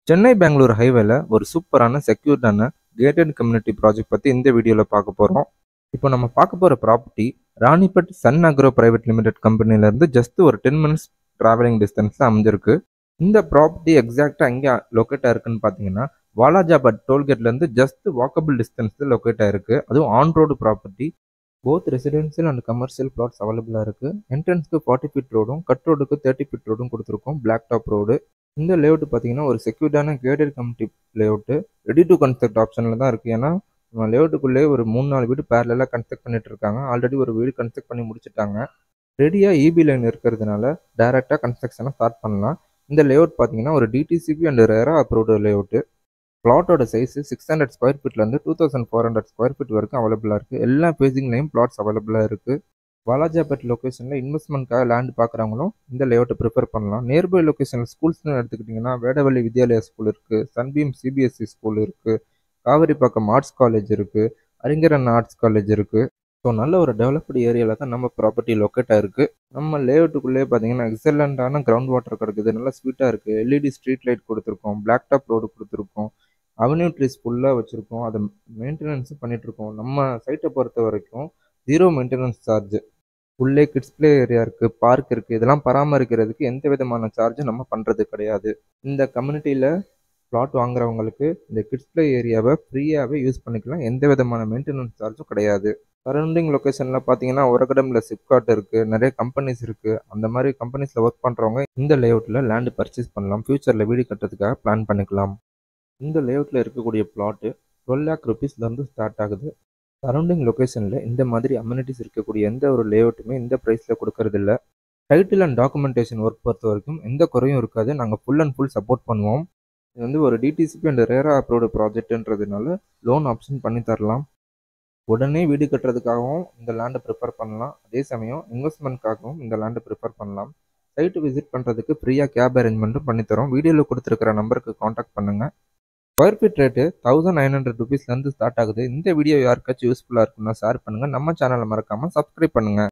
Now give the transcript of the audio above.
சென்னை பெங்களூர் ஹைவேல ஒரு சூப்பரான செக்யூர்டான கேட்டட் கம்யூனிட்டி ப்ராஜெக்ட் பற்றி இந்த வீடியோவில் பார்க்க போகிறோம். இப்போ நம்ம பார்க்க போகிற property Ranipet sun agro private limited கம்பெனிலேருந்து ஜஸ்ட் ஒரு 10 மினிட்ஸ் ட்ராவலிங் டிஸ்டன்ஸில் அமைஞ்சிருக்கு. இந்த ப்ராப்பர்ட்டி எக்ஸாக்டாக எங்கே லொக்கேட் ஆயிருக்குன்னு பார்த்தீங்கன்னா வாலாஜாபாத் டோல்கேட்லேருந்து ஜஸ்ட் வாக்கபிள் டிஸ்டன்ஸில் லொக்கேட் ஆயிருக்கு. அதுவும் on road property. Both residential and commercial plots அவைலபிளாக இருக்குது. என்ட்ரன்ஸ்க்கு 40 ஃபீட் ரோடும் கட் ரோடுக்கு 30 ஃபீட் ரோடும் கொடுத்துருக்கோம். Black top road. இந்த லேஅவுட் பார்த்தீங்கன்னா ஒரு செக்யூர்டான gated community layout. Ready to construct ஆப்ஷனில் தான் இருக்குது. ஏன்னா லேஅவுட்டுக்குள்ளே ஒரு 3-4 வீடு பேரலாக கன்ஸ்ட்ரக்ட் பண்ணிட்டு இருக்காங்க. ஆல்ரெடி ஒரு வீடு கன்ஸ்ட்ரக்ட் பண்ணி முடிச்சுட்டாங்க. ரெடியாக இபி லைன் இருக்கிறதுனால டைரெக்டாக கன்ஸ்ட்ரக்ஷனை ஸ்டார்ட் பண்ணலாம். இந்த லேஅவுட் பார்த்தீங்கன்னா ஒரு DTCP and RERA approved layout. பிளாட்டோட சைஸ் 600 ஸ்கொயர் ஃபீட்லேருந்து 2400 ஸ்கொயர் ஃபீட் வரைக்கும் அவைலபிளாக இருக்குது. எல்லா பேசிங்லேயும் பிளாட்ஸ் அவைலபிளாக இருக்குது. வாலாஜாபாத் லொக்கேஷனில் இன்வெஸ்ட்மெண்ட்காக லேண்ட் பார்க்குறவங்களும் இந்த லேஅவுட்டை ப்ரிஃபர் பண்ணலாம். நியர்பை லொக்கேஷனில் ஸ்கூல்ஸ்னு எடுத்துக்கிட்டிங்கன்னா வேடவள்ளி வித்யாலயா ஸ்கூல் இருக்குது, சன்பீம் சிபிஎஸ்சி ஸ்கூல் இருக்குது, காவிரிப்பாக்கம் ஆர்ட்ஸ் காலேஜ் இருக்குது, அறிஞர் அண்ணா ஆர்ட்ஸ் காலேஜ் இருக்குது. ஸோ நல்ல ஒரு டெவலப்டு ஏரியாவில் தான் நம்ம ப்ராப்பர்ட்டி லொக்கேட் ஆயிருக்கு. நம்ம லேஅவுட்டுக்குள்ளே பார்த்தீங்கன்னா எக்ஸலண்ட்டான கிரவுண்ட் வாட்டர் கிடக்குது. நல்லா ஸ்வீட்டாக இருக்குது. எல்இடி ஸ்ட்ரீட் லைட் கொடுத்துருக்கோம். பிளாக் டாப் ரோடு கொடுத்துருக்கோம். அவென்யூ ட்ரீஸ் ஃபுல்லாக வச்சுருக்கோம். அதை மெயின்டெனன்ஸும் பண்ணிகிட்ருக்கோம். நம்ம சைட்டை பொறுத்த வரைக்கும் 0 மெயின்டெனன்ஸ் சார்ஜ். உள்ளே கிட்ஸ் ப்ளே ஏரியா இருக்குது, பார்க் இருக்குது. இதெல்லாம் பராமரிக்கிறதுக்கு எந்த விதமான சார்ஜும் நம்ம பண்ணுறது கிடையாது. இந்த கம்யூனிட்டியில் பிளாட் வாங்குறவங்களுக்கு இந்த கிட்ஸ் ப்ளே ஏரியாவை ஃப்ரீயாகவே யூஸ் பண்ணிக்கலாம். எந்த விதமான மெயின்டெனன்ஸ் சார்ஜும் கிடையாது. சரௌண்டிங் லொக்கேஷனில் பார்த்தீங்கன்னா உரகடமில் சிப்காட் இருக்குது, நிறைய கம்பெனிஸ் இருக்குது. அந்த மாதிரி கம்பெனிஸில் ஒர்க் பண்ணுறவங்க இந்த லேஅவுட்டில் லேண்டு பர்ச்சேஸ் பண்ணலாம். ஃப்யூச்சரில் வீடு கட்டுறதுக்காக பிளான் பண்ணிக்கலாம். இந்த லேஅவுட்டில் இருக்கக்கூடிய பிளாட்டு 12 lakh rupeesலேருந்து ஸ்டார்ட் ஆகுது. சரௌண்டிங் லொக்கேஷனில் இந்த மாதிரி அம்யூனிட்டிஸ் இருக்கக்கூடிய எந்த ஒரு லேஅவுட்டுமே இந்த ப்ரைஸில் கொடுக்கறதில்ல. டைட்டில் அண்ட் டாக்குமெண்டேஷன் ஒர்க் பொறுத்த வரைக்கும் எந்த குறையும் இருக்காது. நாங்கள் ஃபுல் அண்ட் ஃபுல் சப்போர்ட் பண்ணுவோம். இது வந்து ஒரு டிடிசிபி அண்ட் ரேரா அப்ரூவ்டு ப்ராஜெக்ட்ன்றதுனால லோன் ஆப்ஷன் பண்ணி தரலாம். உடனே வீடு கட்டுறதுக்காகவும் இந்த லேண்டை ப்ரிஃபர் பண்ணலாம். அதே சமயம் இன்வெஸ்ட்மெண்ட்காகவும் இந்த லேண்டை ப்ரிஃபர் பண்ணலாம். சைட்டு விசிட் பண்ணுறதுக்கு ஃப்ரீயாக கேப் அரேஞ்ச்மெண்ட்டும் பண்ணித்தரோம். வீடியோவில் கொடுத்துருக்கிற நம்பருக்கு காண்டாக்ட் பண்ணுங்கள். ஸ்கொயர் ஃபீட் ரேட்டு 1900 rupeesலேருந்து ஸ்டார்ட் ஆகுது. இந்த வீடியோ யாருக்காச்சும் யூஸ்ஃபுல்லாக இருக்குன்னா ஷேர் பண்ணுங்கள். நம்ம சேனலை மறக்காமல் சப்ஸ்கிரைப் பண்ணுங்கள்.